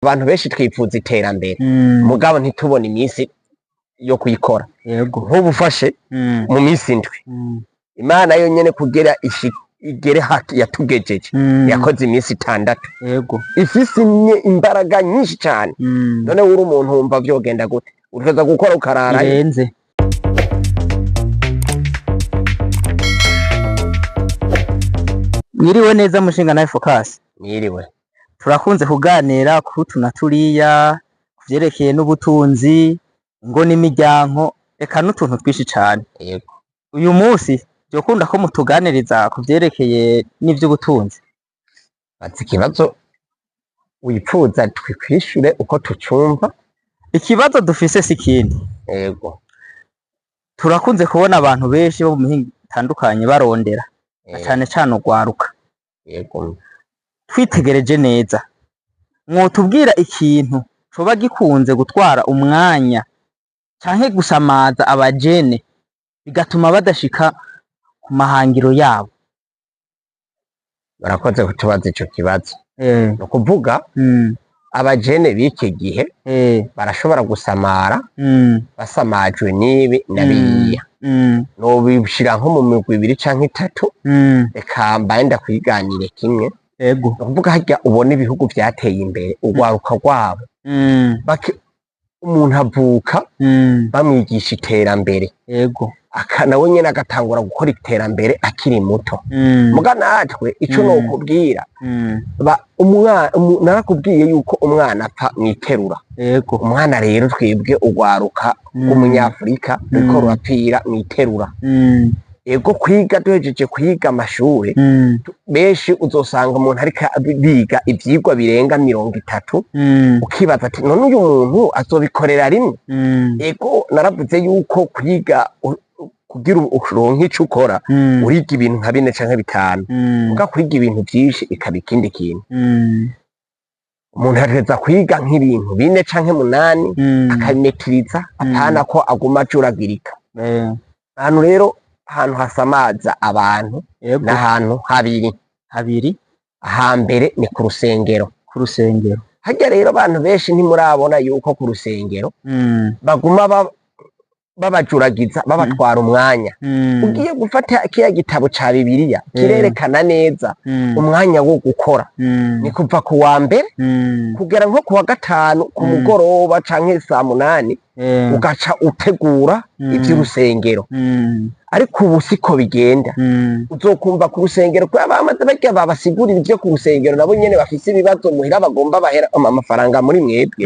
abantu benshi twifuza iterambere mugabo ntitubona iminsi yo kuyikora. Yego. Nk'ubu ufashe mu minsi indwi Imana yo nyene kugera igere haki yatugejeje yakoze iminsi 6. Yego. Ifise imbaraga nyinshi cyane. None uri umuntu wumva vyogenda gute? Urikaza gukora ukarara birenze. Mwiriwe neza mushinga nawe Focus. Mwiriwe. Turakunze kuganira kuri tuna turiya kuvyerekeye n'ubutunzi ngo n'imiryango eka n'utuntu twishi cyane. Yego. Uyu munsi byokunda ko mutuganiriza kuvyerekeye n'ivy'ubutunzi. Ati kibazo wipfuza twikwishure uko tucumva. Ikibazo dufise sikindi. Yego. Turakunze kubona abantu benshi bo mu mihingo itandukanye barondera cyane cyane ugwaruka. Yego. Twitegereje neza mwotubwira ikintu coba gikunze gutwara umwanya canke gusamaza abajene bigatuma badashika ku mahangiro yabo. Barakoze kutubaza ico kibazo. No kuvuga abajene b'iki gihe barashobora gusamara basamajwe nibi nabiya. No bishira nko mu migwi 2 canke 3 eka mbaenda kwiganire kimwe. Yego. Kuvuga harya ubona ibihugu byateye imbere ugwaruka rwabo umuntu avuka bamwigisha iterambere. Yego. Nawe nyene agatangura gukora iterambere akiri muto. Muga natwe ico no kubwira narakubwiye yuko umwana apfa mwiterura. Yego. Umwana rero twebwe ugwaruka umunyafrika riko rurapfira mwiterura. Ego kwiga duhejeje kwiga amashure benshi uzosanga umuntu ariko biga ivyigwa birenga 30 ukibaza ati none uyu muntu azobikorera rimwe. Ego naravuze yuko kwiga kugira uronke ico ukora uriga ibintu nka 4 canke 5 uga kwiga ibintu byinshi ikaba ikindi kintu. Umuntu areza kwiga nk'ibintu 4 canke 8 akabimetiriza atana ko aguma acuragirika. Hano rero ahantu hasamaza abantu n'ahantu habiri. Ahambere ni ku rusengero. Ku rusengero. Harya rero abantu benshi ntimurabona yuko ku rusengero baguma babajuragiza babatwara umwanya. Ugiye gufata kiya gitabo ca Bibiliya kirerekana neza umwanya wo gukora ni kuva ku wa mbere kugera nko ku wa gatanu ku mugoroba canke saa 8 ugaca utegura ivy'urusengero. Ariko ubu siko bigenda. Uzokumva ku rusengero ko abamaze barya babasigurira ivyo ku rusengero nabo nyene bafise ibibazo muhira bagomba bahera amafaranga muri mwebwe.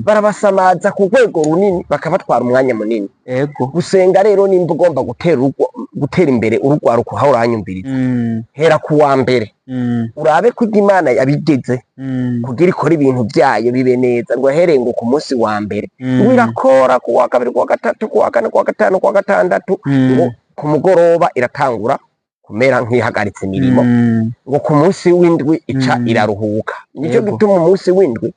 Barabasamaza ku rwego runini bakabatwara umwanya munini. Ego. Gusenga rero nimba ugomba gutera imbere urugwaruko aho uranyumviriza. Hera ku wa mbere. Urabe ko Imana yabigeze kugira ikora ibintu byayo bibe neza ngo ahereye ngo ku munsi wa mbere wirakora ku wa kabiri ku wa gatatu ku wa kane ku wa gatanu ku wa gatandatu ngo ku mugoroba iratangura kumera nk'ihagaritse imirimo ngo ku munsi w'indwi ica iraruhuka. Nico gituma umunsi w'indwi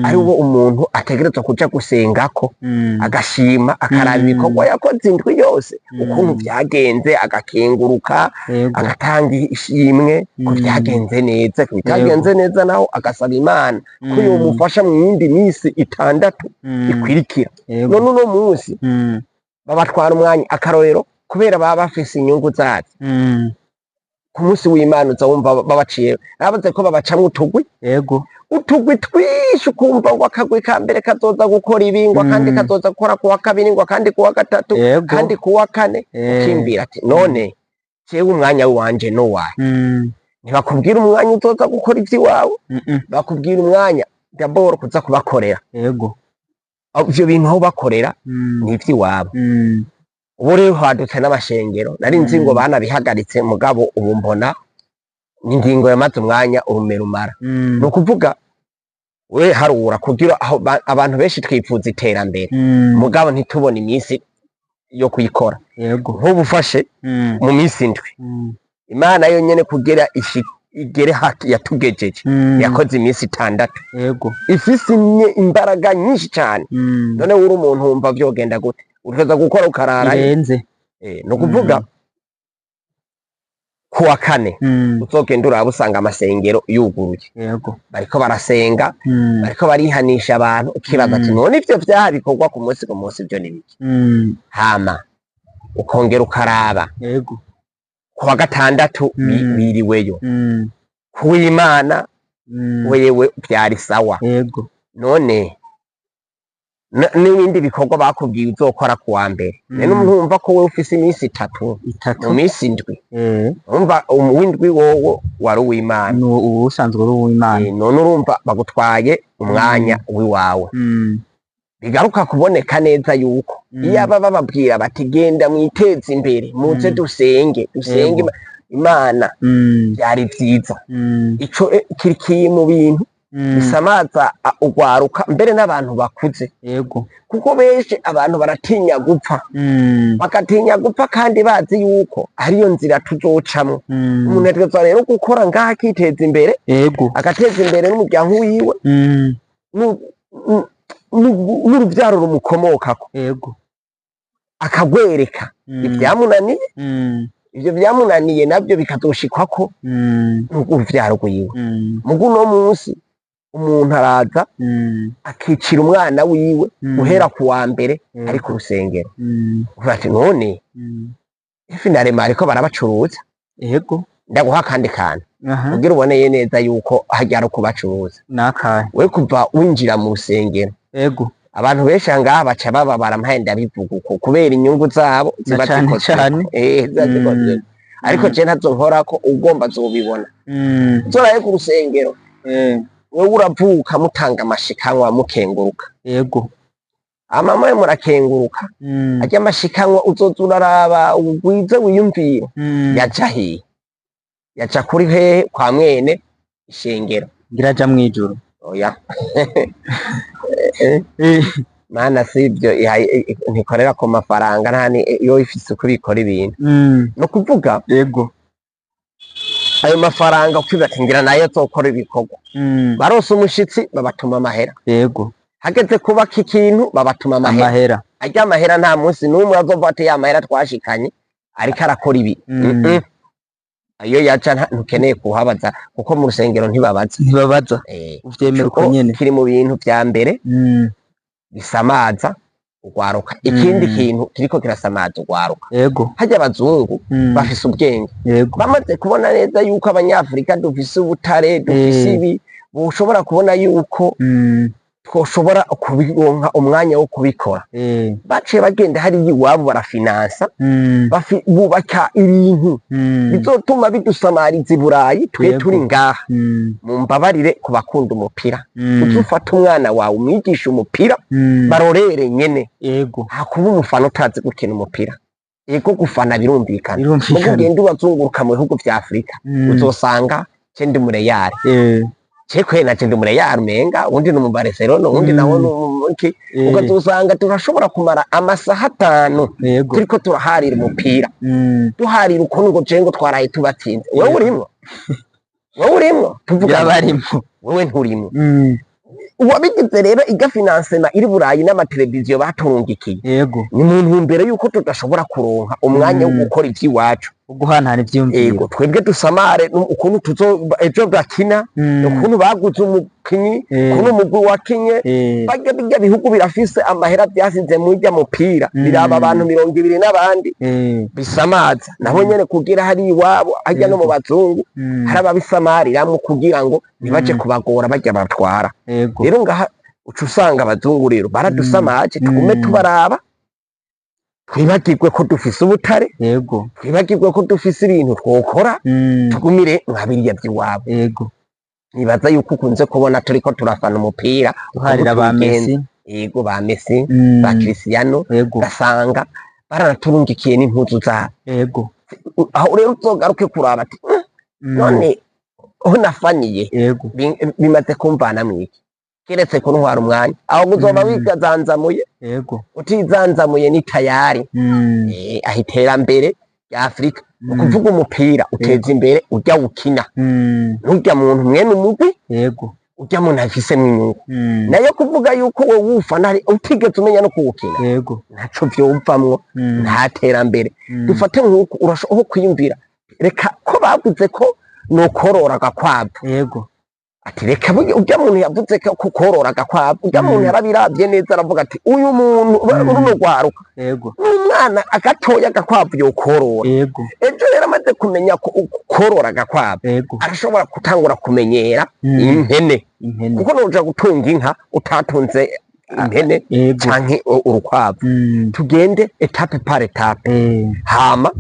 ari wo umuntu ategerezwa kuja gusengako agashima akaraba ibikorwa yakoze indwi yose ukuntu byagenze agakenguruka agatanga ishimwe ko byagenze neza bitagenze neza naho agasaba Imana ko yomufasha mu yindi minsi 6 ikwirikira. None uno munsi babatwara umwanya akarorero kubera baba bafise inyungu zacu. Ku munsi w'Imana uzawumva babaciye nabaze ko babacamwe utugwi. Yego. Utugwi twishi ukumva ngo akagwi ka mbere kazoza gukora ibingwa kandi kazoza gukora ku wa kabiri ngo kandi ku wa gatatu kandi ku wa kane ukimbira ati none cewe umwanya wanje no wahe. Ntibakubwira umwanya uzoza gukora ivy'iwawe bakubwira umwanya d'abord kuza kubakorera. Yego. Ivyo bintu aho bakorera ni ivy'iwabo. Ubu rero hadutse n'amashengero nari nzi ngo bana bihagaritse mugabo ubu mbona n'ingingo yamaze umwanya urumerumara. No kuvuga we harura kugira aho abantu benshi twifuza iterambere mugabo ntitubona iminsi yo kuyikora. Yego. Nk'ubu ufashe mu minsi indwi Imana yo nyene kugera igere haki yatugejeje yakoze iminsi 6. Yego. Ifise imbaraga nyinshi cyane. None uri umuntu wumva vyogenda gute? Urikaza gukora ukarara birenze. No kuvuga kuwa kane uzogenda uraba usanga amasengero yuguruye yego bariko barasenga bariko barihanisha abantu ukibaza ati none ivyo vyaha bikorwa ku munsi ivyo ni biki hama ukongera ukaraba yego kuwa gatandatu biriweyo kuw'Imana wewe vyari sawa yego none n'ibindi bikorwa bakubwiye uzokora kuwa mbere none urumva ko wewe ufise iminsi itatu mu minsi indwi urumva uw'indwi wowo wari uw'Imana ubusanzwe uri uw'Imana none urumva bagutwaye umwanya w'iwawe bigaruka kuboneka neza yuko iyo aba bababwira bati genda mwiteze imbere muze dusenge Imana byari vyiza ico kirikiye mu bintu bisamaza ugwaruka mbere n'abantu bakuze yego kuko benshi abantu baratinya gupfa bakatinya gupfa kandi bazi yuko ariyo nzira tuzocamwo umuntu ategerezwa rero gukora ngaha akiteza imbere yego agateza imbere n'umuryango wiwe n'uruvyaro rumukomokako yego akagwereka ivyamunaniye ivyo vyamunaniye navyo bikazoshikwako n'uruvyaro rwiwe mugu uno munsi umuntu araza akicira umwana wiwe guhera ku wa mbere ari ku rusengero uvuga ati none ifi na rema ariko barabacuruza yego ndaguha kandi kantu kugira uboneye neza yuko hajya kubacuruza nakahe we kuva winjira mu rusengero yego abantu benshi ngaha baca bababara amahenda bivuga uko kubera inyungu zabo ziba zikoze ariko je ntazo nkorako ugomba zobibona zoraye ku rusengero wewe uravuka mutanga amashikanwa mukenguruka yego amamaye murakenguruka ajya amashikanwa uzoza uraraba ugwize wiyumvira yaja hehe yaja kuri hehe kwa mwene ishengero ngiraja mwijuru oya mana sivyo ntikorera ku mafaranga ntani yo ifise uko bikora ibintu no kuvuga yego ayo mafaranga ukibatingira nayo azokora ibikorwa barose umushitsi babatuma amahera yego hageze kubaka ikintu babatuma amahera ajya amahera nta munsi n'umwe azova ati ya mahera twashikanye ariko arakora ibi ayo yaca ntukeneye kuhabaza kuko mu rusengero ntibabaza uvyemera uko nyene kiri mu bintu vya mbere bisamaza ugwaruka ikindi kintu kiriko kirasamaza ugwaruka yego hajya abazungu bafise ubwenge bamaze kubona neza yuko abanyafrika dufise ubutare dufise ibi bushobora kubona yuko twoshobora kubironka umwanya wo kubikora baciye bagenda hari iwabo barafinansa bubaka ibintu bizotuma bidusamariza i Burayi twe turi ngaha mumbabarire ku bakunda umupira uzufata umwana wawe umwigisha umupira barorere nyene hakuba umufana utazi gukina umupira yego gufana birumvikana mugo ugenda ubazunguruka mu bihugu vya Afrika uzosanga cendi mureyari cekwe na cende mureyari umenga undi no mu Barcelona undi nawo nuki ukazosanga turashobora kumara amasaha 5 turiko turaharira umupira duharira uko ngo cengo twaraye tubatsinze wewe urimwo tuvuga barimo wewe nturimo uwabigize rero igafinansema iri Burayi n'amateleviziyo baturungikiye yego ni mu ntumbero yuko tudashobora kuronka umwanya wo gukora ivy'iwacu uguhanahana ivyumviro yego twebwe dusamare ukuntu ejo bakina ukuntu baguze umukinyi ukuntu umugwi wakinye bijya bihugu birafise amahera byasize mu ijya mupira biraba abantu 200 n'abandi bisamaza nabo nyene kugira hari iwabo ajya no mu bazungu hari ababisamariramwe kugira ngo nibaje kubagora bajya batwara rero ngaha uca usanga abazungu rero baradusamaje tugume tubaraba twibagirwe ko dufise ubutare yego twibagirwe ko dufise ibintu twokora tugumire nkabiriya by'iwabo yego nibaza yuko ukunze kubona turiko turafana umupira uharira ba Messi yego ba Messi ba Cristiano gasanga baranaturungikiye n'impuzu zabo yego aho rero uzogaruke kuraba ati none aho nafaniye yego bimaze kumvana mwiki keretse ko ntwara umwanya aho guzoba wigazanzamuye yego utizanzamuye ni tayari ahitera mbere ya Afrika ukuvuga umupira uteza imbere ujya ukina nujya muntu mwene umugwi yego ujya muntu afise mwinyungu nayo kuvuga yuko we wufana utigeze umenya no kuwukina yego ntaco vyumvamwo ntatera mbere dufate nkuko urashoho kwiyumvira reka ko bavuze ko nokorora agakwavu yego ati reka urya muntu yavuze ko korora agakwavu urya muntu yarabiravye neza aravuga ati uyu muntu runo rwaruka yego n'umwana agatoya agakwavu yokorora yego ejo rero amaze kumenya ko korora agakwavu yego arashobora gutangura kumenyera impene kuko noja gutunga inka utatunze impene canke urukwavu tugende etape par etape hama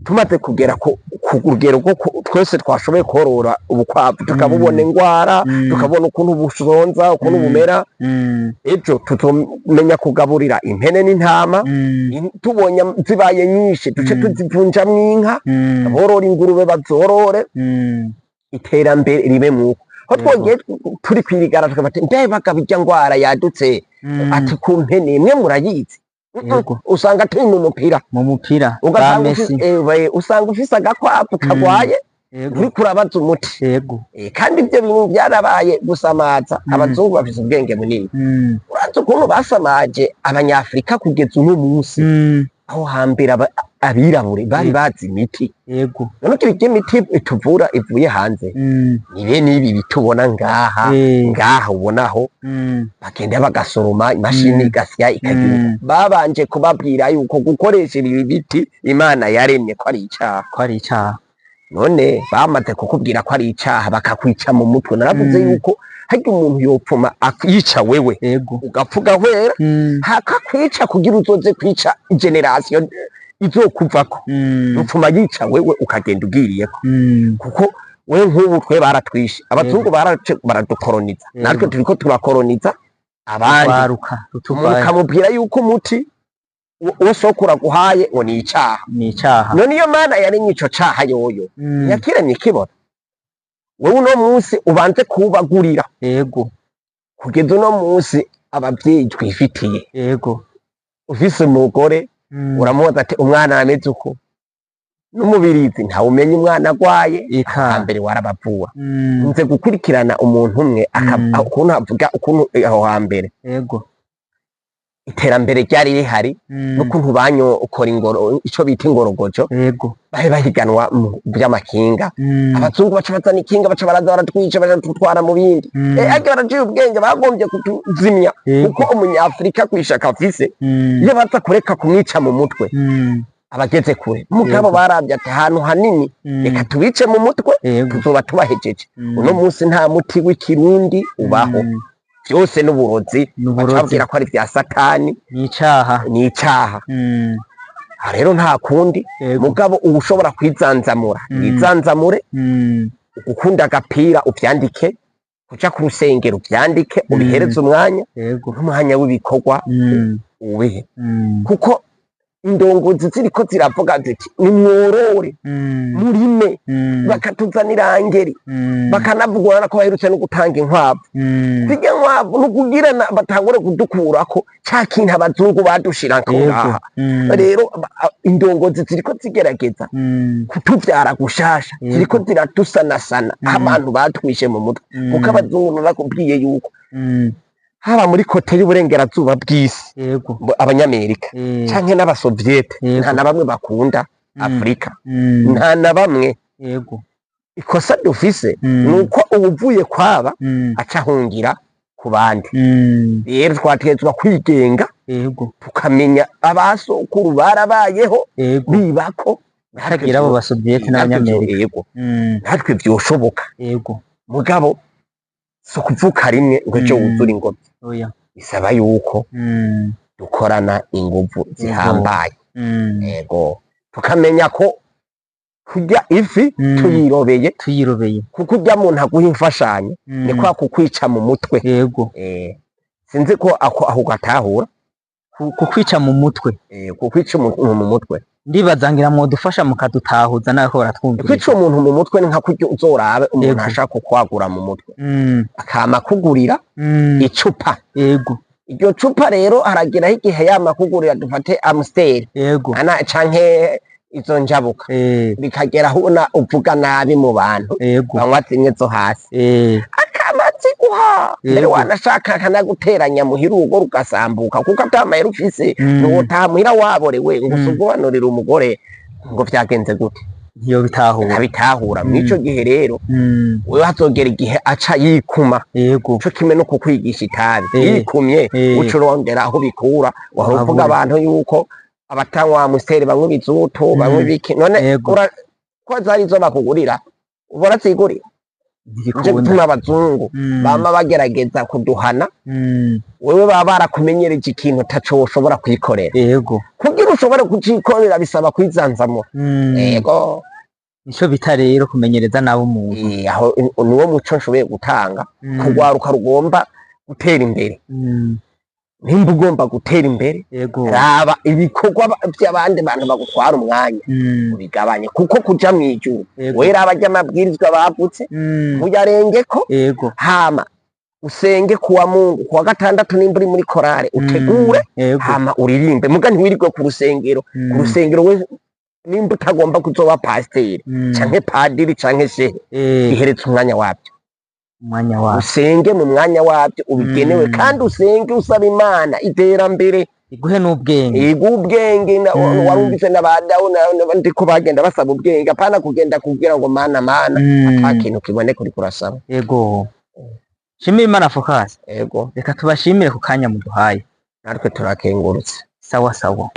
tumaze kugera ku rugero rwo twese twashoboye korora ubukwavu tukabubona ingwara tukabona ukuntu busonza ukuntu bumera ejo tuzomenya kugaburira impene n'intama tubonye zibaye nyinshi duce tuzivunjamwo inka borora ingurube bazorore iterambere ribe mwuko ko twogiye turi kwirigara tukabati mbe bakabirya ngwara yadutse ati ku mpene imwe murayizi usanga turi mu mupira usanga ufise agakwavu kagwaye uriko urabaza umuti kandi ibyo bintu byarabaye gusamaza abazungu bafise ubwenge bunini urazi ukuntu basamaje abanyafrika kugeza uno munsi aho hambere abirabure bari bazi imiti none tubirya imiti ituvura ivuye hanze ni bene ibi bitubona ngaha ubonaho bagenda bagasoroma imashini igasya ikagira babanje kubabwira yuko gukoresha ibi biti Imana yaremye ko ari icaha none bamaze kukubwira ko ari icaha bakakwica mu mutwe naravuze yuko harya umuntu yopfuma akica wewe ugapfuga hwera hakakwica kugira uzoze kwica generation izokuvako upfuma yica wewe ukagenda ugiriyeko kuko we nk'ubu twe baratwishe abazungu baradukoroniza natwe turiko turakoroniza abandi mukamubwira yuko umuti usokura guhaye ngo ni icaha none iyo Mana yaremye ico caha yoyo yakiremye kibona wewe uno munsi ubanze kubagurira kugeza uno munsi abavyeyi twifitiye ufise umugore uramubaza ati umwana ameze uko n'umubirizi ntawumenya umwana agwaye hambere warabavura nze gukurikirana umuntu umwe ukuntu avuga ukuntu aho hambere iterambere ryari rihari n'ukuntu banyokora ico bita ingorogojo bari bahiganwa mu by'amakinga abazungu baca bazana ikinga baca baraza baratwica baratutwara mu bindi ariko baraciye ubwenge bagombye kutuzimya kuko umunyafrika kwishaka afise iyo baza kureka kumwica mu mutwe abageze kure mugabo barabye ati ahantu hanini reka tubice mu mutwe tuzoba tubahejeje uno munsi nta muti w'ikirundi ubaho byose n'uburozi bacabwira ko ari vya satani ni icaha rero nta kundi mugabo ushobora kwizanzamura yizanzamure ukunda agapira uvyandike kuja ku rusengero uvyandike ubihereze umwanya n'umwanya w'ibikorwa ubihe kuko indongozi ziriko ziravuga ziti nimworore murime bakatuzanira ngeri bakanavugana ko baherutse no gutanga inkwavu zijya nkwavu nukugira batangure kudukurako ca kintu abazungu badushira ngaha rero indongozi ziriko zigerageza kutuvyara gushasha ziriko ziradusanasana abantu batwishe mu mutwe kuko abazungu narakubwiye yuko haba muri kote y'uburengerazuba bw'isi abanyamerika canke n'abasoviete nta na bamwe bakunda Afrika nta na bamwe ikosa dufise nuko ubuvuye kwaba acahungira ku bandi rero twategetswe kwigenga tukamenya abasokuru barabayeho bibako hatagira abo basoviete n'abanyamerika natwe vyoshoboka mugabo so kuvuka rimwe ngo cyo wuzura ingobyi bisaba yuko dukorana inguvu zihambaye yego tukamenya ko kurya ifi tuyirobeye kuko urya muntu aguha imfashanyo ni kwa kukwica mu mutwe sinzi ko aho gatahura kukwica mu mutwe kukwica umuntu mu mutwe ndibazangira mwodufasha mukadutahuza naho baratwumvira kwica umuntu mu mutwe ni nka kurya uzorabe umuntu ashaka kukwagura mu mutwe akama kugurira icupa iryo cupa rero harageraho igihe yama kugurira dufate Amstel ana canke izo njabuka bikageraho uvuga nabi mu bantu banywa zimwe zo hasi akamazi guha mbere wanashaka akanaguteranya muhira urugo rugasambuka kuko atamaye rufise nuwo tamuhira waborewe ngo usobanurira umugore ngo vyagenze gute ntiyobitahura ntabitahura mw'ico gihe rero wewe hazogera igihe aca yikuma yego co kimwe no kukwigisha itabi yikumye Eh. uca urondera aho bikura wahora uvuga abantu yuko abatanywa amusiteri banywa ibizutu banywa ibiki none Yego. ko zari zo bakugurira urazigurira nje ntibikunda gutuma abazungu bama bagerageza kuduhana wewe baba barakumenyereje ikintu taco woshobora kwikorera yego kugira ushobore kucikorera bisaba kwizanzamura yego nico bita rero kumenyereza nabo umuntu aho niwo muco nshoboye gutanga kugwaruka rugomba gutera imbere nimba ugomba gutera imbere yego raba ibikorwa by'abandi bantu bagutwara umwanya ubigabanye kuko kuja mw'ijuru Yego. we raba ry'amabwirizwa bavutse uyarengeko yego hama usenge kuwa Mungu kuwa gatandatu nimba uri muri korale utegure yego hama uririmbe muga ntiwirirwe ku rusengero ku rusengero we nimba utagomba kuzoba pasiteri canke padiri canke shehe iheretse umwanya wabyo umwanya wawe usenge mu mwanya wabyo ubigenewe kandi usenge usaba imana iterambere iguhe n'ubwenge ubwenge warumvise ndiko bagenda basaba ubwenge apana kugenda kubwira ngo mana ata kintu kiboneka uriko urasaba yego shimira Imana Focus yego reka tubashimire ku kanya muduhaye natwe turakengurutse sawa sawa